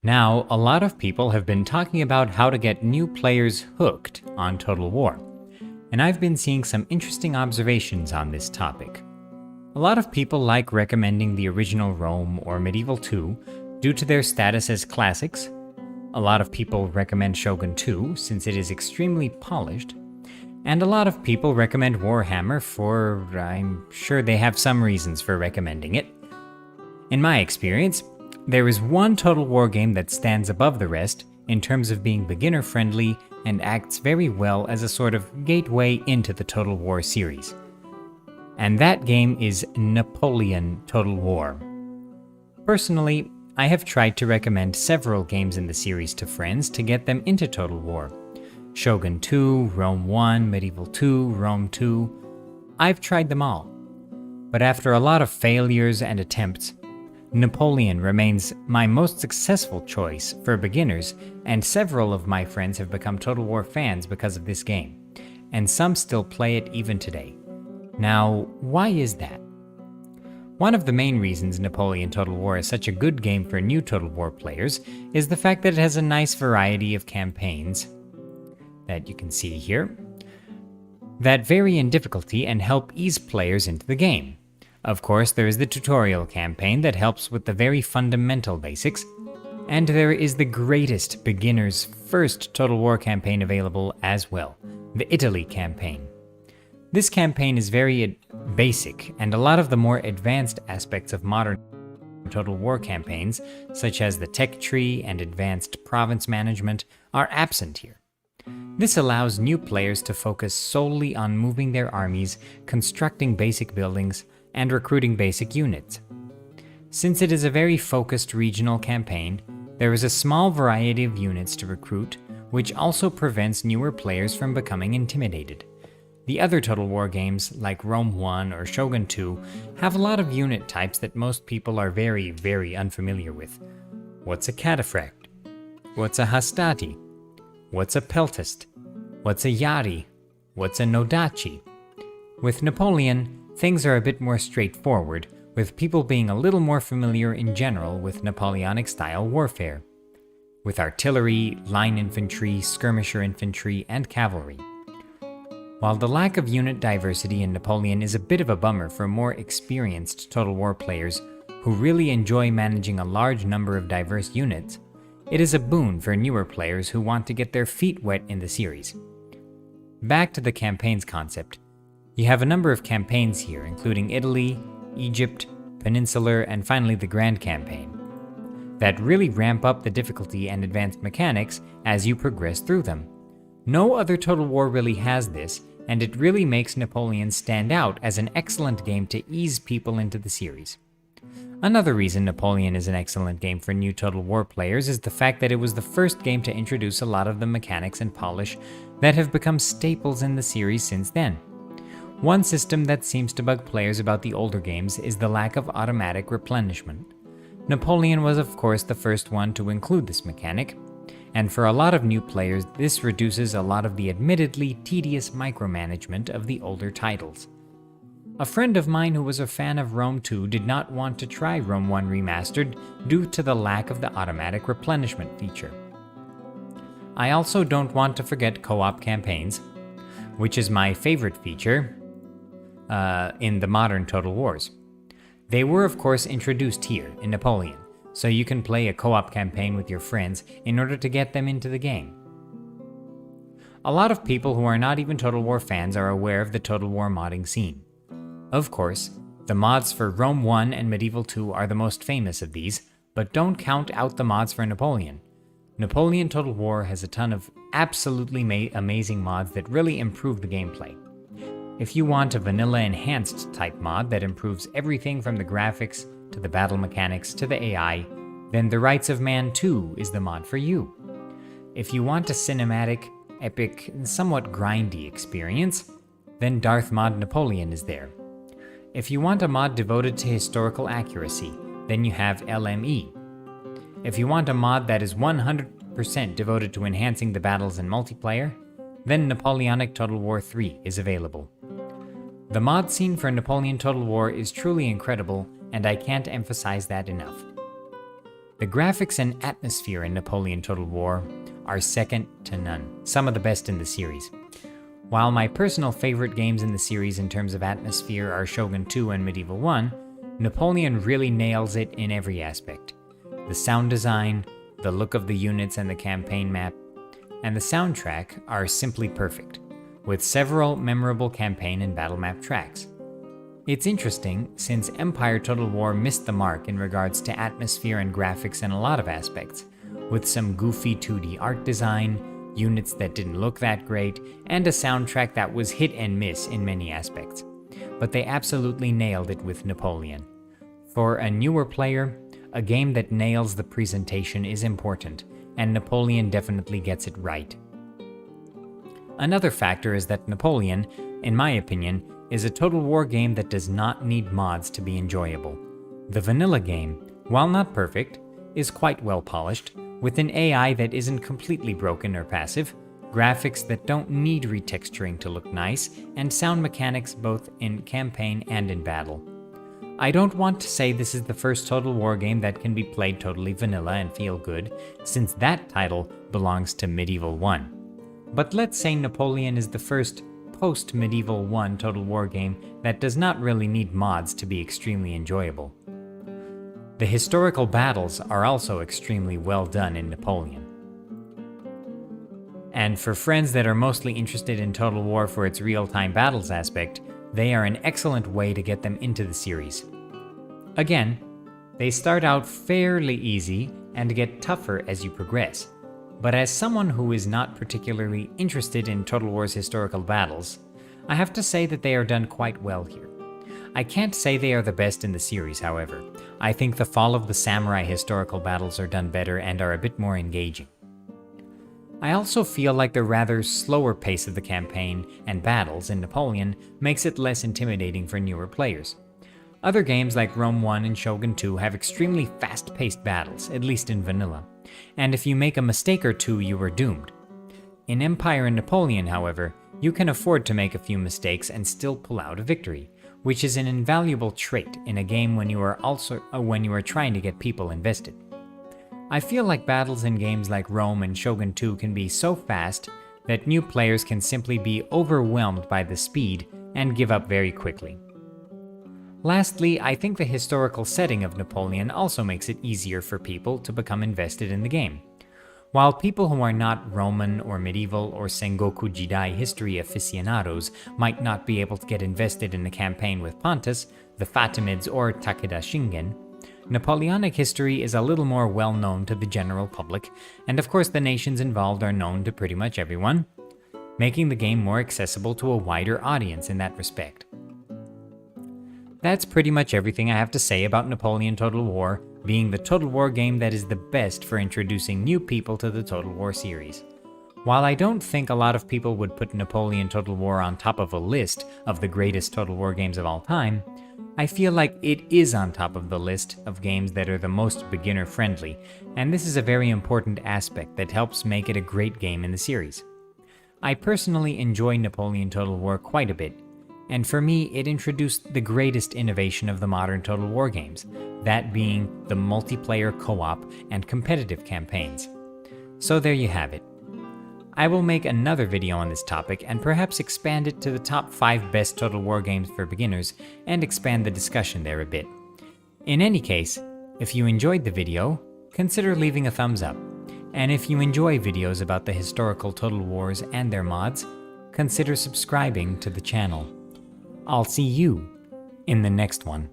Now, a lot of people have been talking about how to get new players hooked on Total War, and I've been seeing some interesting observations on this topic. A lot of people like recommending the original Rome or Medieval 2 due to their status as classics. A lot of people recommend Shogun 2 since it is extremely polished, and a lot of people recommend Warhammer for, I'm sure they have some reasons for recommending it. In my experience, there is one Total War game that stands above the rest in terms of being beginner-friendly and acts very well as a sort of gateway into the Total War series. And that game is Napoleon Total War. Personally, I have tried to recommend several games in the series to friends to get them into Total War. Shogun 2, Rome 1, Medieval 2, Rome 2. I've tried them all. But after a lot of failures and attempts, Napoleon remains my most successful choice for beginners, and several of my friends have become Total War fans because of this game, and some still play it even today. Now, why is that? One of the main reasons Napoleon Total War is such a good game for new Total War players is the fact that it has a nice variety of campaigns that you can see here that vary in difficulty and help ease players into the game. Of course, there is the tutorial campaign that helps with the very fundamental basics, and there is the greatest beginner's first Total War campaign available as well, the Italy campaign. This campaign is very basic, and a lot of the more advanced aspects of modern Total War campaigns, such as the tech tree and advanced province management, are absent here. This allows new players to focus solely on moving their armies, constructing basic buildings, and recruiting basic units. Since it is a very focused regional campaign, there is a small variety of units to recruit, which also prevents newer players from becoming intimidated. The other Total War games, like Rome 1 or Shogun 2, have a lot of unit types that most people are very unfamiliar with. What's a cataphract? What's a hastati? What's a peltast? What's a yari? What's a nodachi? With Napoleon, things are a bit more straightforward, with people being a little more familiar in general with Napoleonic-style warfare, with artillery, line infantry, skirmisher infantry, and cavalry. While the lack of unit diversity in Napoleon is a bit of a bummer for more experienced Total War players who really enjoy managing a large number of diverse units, it is a boon for newer players who want to get their feet wet in the series. Back to the campaigns concept. You have a number of campaigns here, including Italy, Egypt, Peninsular, and finally the Grand Campaign, that really ramp up the difficulty and advanced mechanics as you progress through them. No other Total War really has this, and it really makes Napoleon stand out as an excellent game to ease people into the series. Another reason Napoleon is an excellent game for new Total War players is the fact that it was the first game to introduce a lot of the mechanics and polish that have become staples in the series since then. One system that seems to bug players about the older games is the lack of automatic replenishment. Napoleon was of course the first one to include this mechanic, and for a lot of new players this reduces a lot of the admittedly tedious micromanagement of the older titles. A friend of mine who was a fan of Rome 2 did not want to try Rome 1 Remastered due to the lack of the automatic replenishment feature. I also don't want to forget co-op campaigns, which is my favorite feature in the modern Total Wars. They were of course introduced here in Napoleon, so you can play a co-op campaign with your friends in order to get them into the game. A lot of people who are not even Total War fans are aware of the Total War modding scene. Of course, the mods for Rome 1 and Medieval 2 are the most famous of these, but don't count out the mods for Napoleon. Napoleon Total War has a ton of absolutely amazing mods that really improve the gameplay. If you want a vanilla enhanced type mod that improves everything from the graphics to the battle mechanics to the AI, then The Rights of Man 2 is the mod for you. If you want a cinematic, epic, and somewhat grindy experience, then Darth Mod Napoleon is there. If you want a mod devoted to historical accuracy, then you have LME. If you want a mod that is 100% devoted to enhancing the battles and multiplayer, then Napoleonic Total War 3 is available. The mod scene for Napoleon Total War is truly incredible, and I can't emphasize that enough. The graphics and atmosphere in Napoleon Total War are second to none, some of the best in the series. While my personal favorite games in the series in terms of atmosphere are Shogun 2 and Medieval 1, Napoleon really nails it in every aspect. The sound design, the look of the units and the campaign map, and the soundtrack are simply perfect, with several memorable campaign and battle map tracks. It's interesting, since Empire Total War missed the mark in regards to atmosphere and graphics in a lot of aspects, with some goofy 2D art design, units that didn't look that great, and a soundtrack that was hit and miss in many aspects. But they absolutely nailed it with Napoleon. For a newer player, a game that nails the presentation is important, and Napoleon definitely gets it right. Another factor is that Napoleon, in my opinion, is a Total War game that does not need mods to be enjoyable. The vanilla game, while not perfect, is quite well polished, with an AI that isn't completely broken or passive, graphics that don't need retexturing to look nice, and sound mechanics both in campaign and in battle. I don't want to say this is the first Total War game that can be played totally vanilla and feel good, since that title belongs to Medieval 1. But let's say Napoleon is the first post-Medieval 1 Total War game that does not really need mods to be extremely enjoyable. The historical battles are also extremely well done in Napoleon. And for friends that are mostly interested in Total War for its real-time battles aspect, they are an excellent way to get them into the series. Again, they start out fairly easy and get tougher as you progress, but as someone who is not particularly interested in Total War's historical battles, I have to say that they are done quite well here. I can't say they are the best in the series, however. I think the Fall of the Samurai historical battles are done better and are a bit more engaging. I also feel like the rather slower pace of the campaign and battles in Napoleon makes it less intimidating for newer players. Other games like Rome 1 and Shogun 2 have extremely fast-paced battles, at least in vanilla, and if you make a mistake or two, you are doomed. In Empire and Napoleon, however, you can afford to make a few mistakes and still pull out a victory, which is an invaluable trait in a game when you are trying to get people invested. I feel like battles in games like Rome and Shogun 2 can be so fast that new players can simply be overwhelmed by the speed and give up very quickly. Lastly, I think the historical setting of Napoleon also makes it easier for people to become invested in the game. While people who are not Roman or medieval or Sengoku Jidai history aficionados might not be able to get invested in a campaign with Pontus, the Fatimids, or Takeda Shingen, Napoleonic history is a little more well known to the general public, and of course the nations involved are known to pretty much everyone, making the game more accessible to a wider audience in that respect. That's pretty much everything I have to say about Napoleon Total War, being the Total War game that is the best for introducing new people to the Total War series. While I don't think a lot of people would put Napoleon Total War on top of a list of the greatest Total War games of all time, I feel like it is on top of the list of games that are the most beginner-friendly, and this is a very important aspect that helps make it a great game in the series. I personally enjoy Napoleon Total War quite a bit, and for me it introduced the greatest innovation of the modern Total War games, that being the multiplayer co-op and competitive campaigns. So there you have it. I will make another video on this topic and perhaps expand it to the top 5 best Total War games for beginners and expand the discussion there a bit. In any case, if you enjoyed the video, consider leaving a thumbs up. And if you enjoy videos about the historical Total Wars and their mods, consider subscribing to the channel. I'll see you in the next one.